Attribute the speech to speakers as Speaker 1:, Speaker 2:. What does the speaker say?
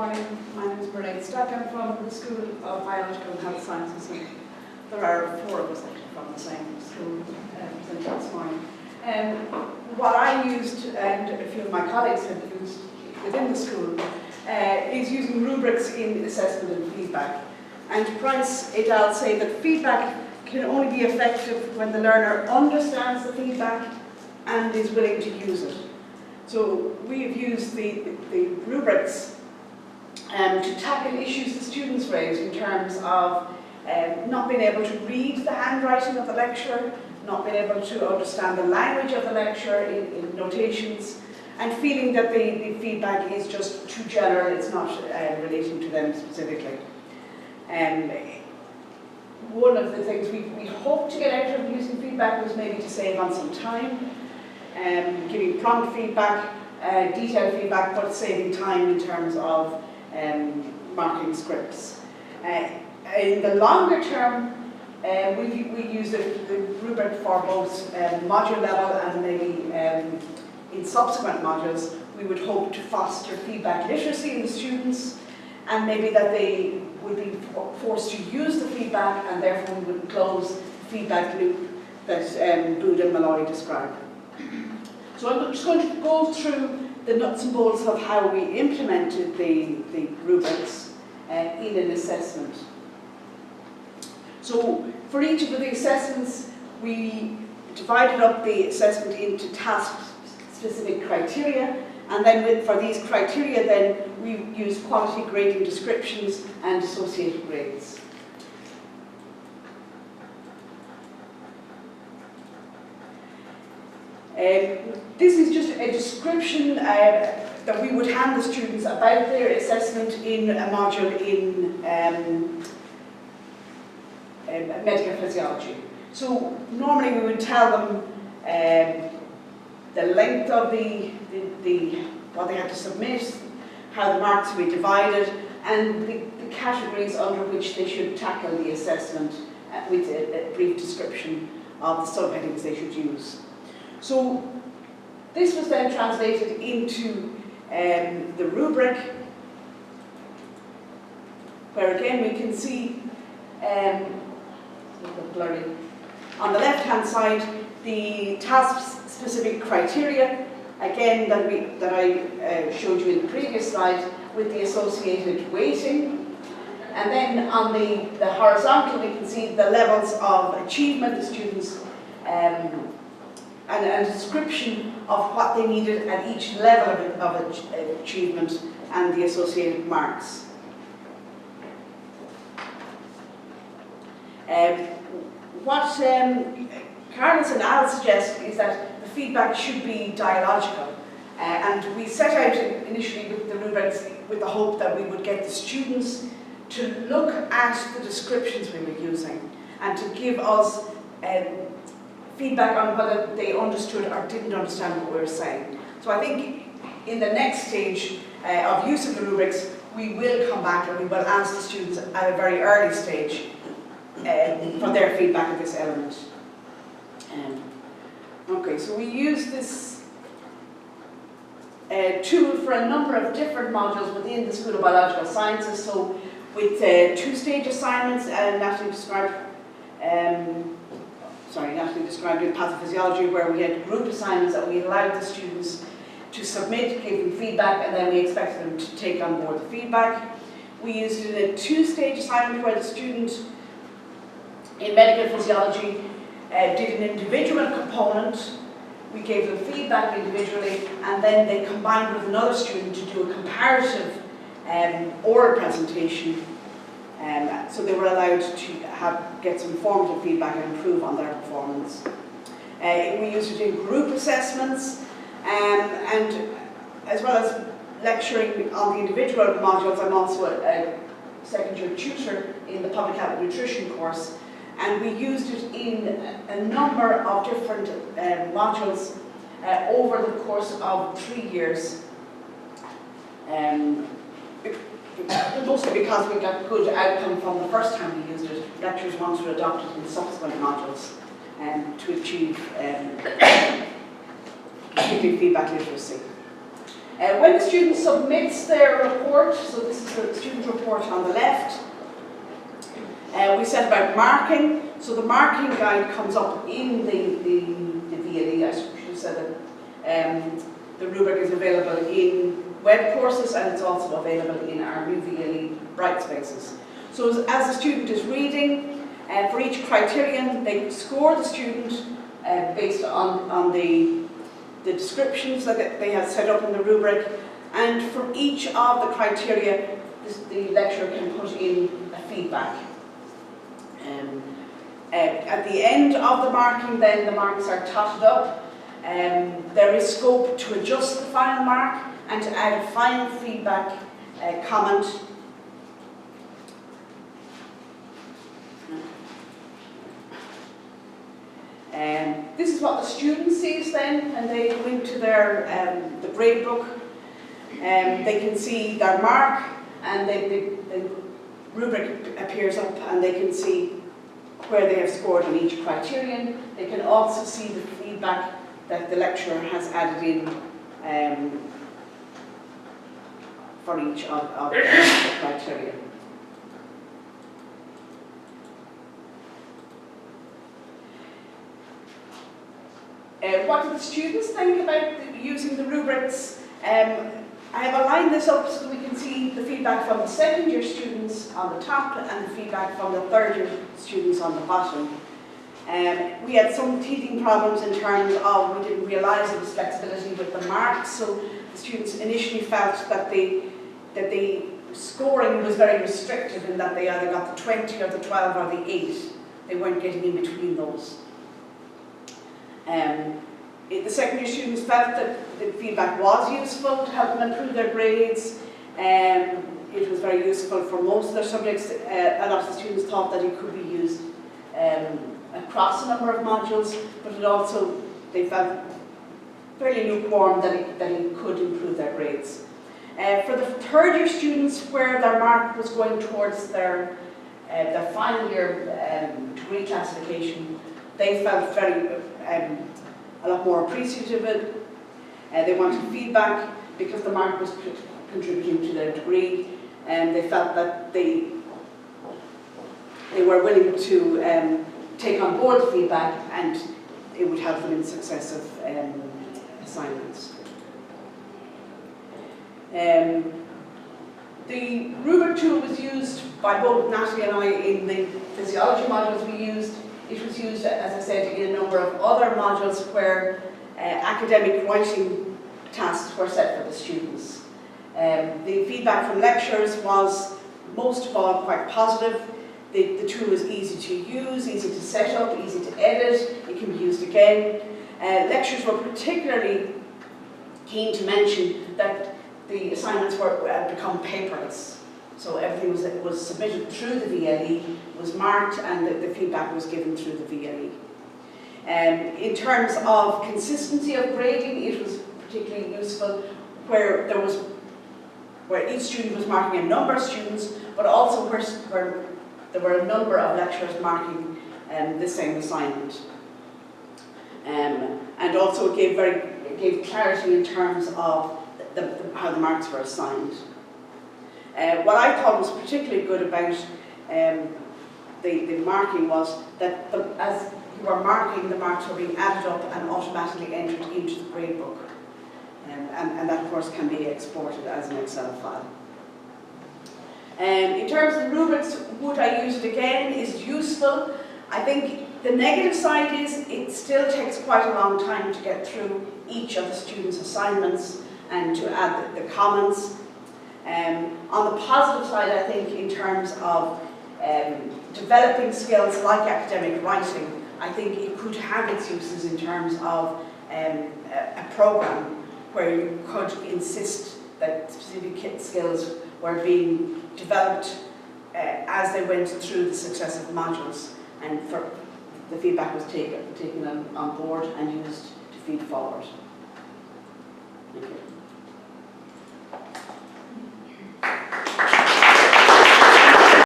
Speaker 1: morning. My name is Mairead Stack. I'm from the School of Biological and Health Sciences. And there are 4 of us actually from the same school presenting this morning. What I used, and a few of my colleagues have used within the school, is using rubrics in assessment and feedback. And Price et al. Say that feedback can only be effective when the learner understands the feedback and is willing to use it. So we've used the rubrics to tackle issues the students raise in terms of not being able to read the handwriting of the lecturer, not being able to understand the language of the lecturer in notations, and feeling that the feedback is just too general, it's not relating to them specifically. One of the things we hoped to get out of using feedback was maybe to save on some time, giving prompt feedback, detailed feedback, but saving time in terms of marking scripts. In the longer term, we use the rubric for both module level and maybe in subsequent modules. We would hope to foster feedback literacy in the students, and maybe that they would be forced to use the feedback, and therefore we would close the feedback loop that Bood and Malloy described. So I'm just going to go through the nuts and bolts of how we implemented the rubrics in an assessment. So for each of the assessments, we divided up the assessment into task-specific criteria, and then for these criteria, then we used quality grading descriptions and associated grades. This is just a description that we would hand the students about their assessment in a module in medical physiology. So normally we would tell them the length of what they had to submit, how the marks would be divided, and the categories under which they should tackle the assessment with a brief description of the subheadings they should use. So this was then translated into the rubric, where again we can see, a little blurry, on the left-hand side the task-specific criteria, again that I showed you in the previous slide, with the associated weighting. And then on the horizontal we can see the levels of achievement the students and a description of what they needed at each level of achievement and the associated marks. What Carlos and Al suggest is that the feedback should be dialogical, and we set out initially with the rubrics with the hope that we would get the students to look at the descriptions we were using and to give us feedback on whether they understood or didn't understand what we were saying. So I think in the next stage of use of the rubrics, we will come back and we will ask the students at a very early stage for their feedback of this element. Okay, so we use this tool for a number of different modules within the School of Biological Sciences. So with 2-stage assignments, Natalie described in pathophysiology, where we had group assignments that we allowed the students to submit, give them feedback, and then we expected them to take on board the feedback. We used it in a 2-stage assignment where the student in medical physiology did an individual component. We gave them feedback individually, and then they combined with another student to do a comparative oral presentation. So they were allowed to get some formative feedback and improve on their performance. We used it in group assessments, and as well as lecturing on the individual modules, I'm also a second-year tutor in the public health and nutrition course, and we used it in a number of different modules over the course of 3 years. Mostly because we got good outcome from the first time we used it. Lecturers want to adopt it in subsequent modules to achieve particularly feedback literacy. When the student submits their report, so this is the student report on the left, we said about marking. So the marking guide comes up in the VLE. I should have said that the rubric is available in web courses and it's also available in our new VLE bright spaces. So as the student is reading, for each criterion, they score the student based on the descriptions that they have set up in the rubric, and for each of the criteria, the lecturer can put in a feedback. At the end of the marking, then the marks are totted up. There is scope to adjust the final mark and to add a final feedback comment. This is what the student sees then, and they go into their the grade book. They can see their mark, and the rubric appears up, and they can see where they have scored on each criterion. They can also see the feedback that the lecturer has added in for each of the criteria. What do the students think about using the rubrics? I have aligned this up so that we can see the feedback from the second year students on the top and the feedback from the third year students on the bottom. We had some teething problems in terms of we didn't realise there was flexibility with the marks, so the students initially felt that the scoring was very restrictive in that they either got the 20 or the 12 or the 8. They weren't getting in between those. The second year students felt that the feedback was useful to help them improve their grades. It was very useful for most of their subjects. A lot of the students thought that it could be used across a number of modules, but it also, they felt fairly lukewarm that it could improve their grades. For the third year students, where their mark was going towards their final year degree classification, they felt a lot more appreciative of it. They wanted feedback because the mark was contributing to their degree, and they felt that they were willing to take on board the feedback, and it would help them in successive assignments. The rubric tool was used by both Natalie and I in the physiology modules we used. It was used, as I said, in a number of other modules where academic writing tasks were set for the students. The feedback from lecturers was, most of all, quite positive. The tool is easy to use, easy to set up, easy to edit. It can be used again. Lecturers were particularly keen to mention that the assignments had become paperless. So everything was submitted through the VLE, was marked, and the feedback was given through the VLE. In terms of consistency of grading, it was particularly useful where each student was marking a number of students, but also where there were a number of lecturers marking the same assignment. And also it gave clarity in terms of how the marks were assigned. What I thought was particularly good about the marking was that as you were marking, the marks were being added up and automatically entered into the grade book. And that, of course, can be exported as an Excel file. In terms of rubrics, would I use it again? Is it useful? I think the negative side is it still takes quite a long time to get through each of the students' assignments and to add the comments. On the positive side, I think, in terms of developing skills like academic writing, I think it could have its uses in terms of a programme where you could insist that specific skills were being developed as they went through the successive modules, and the feedback was taken on board and used to feed forward. Thank you.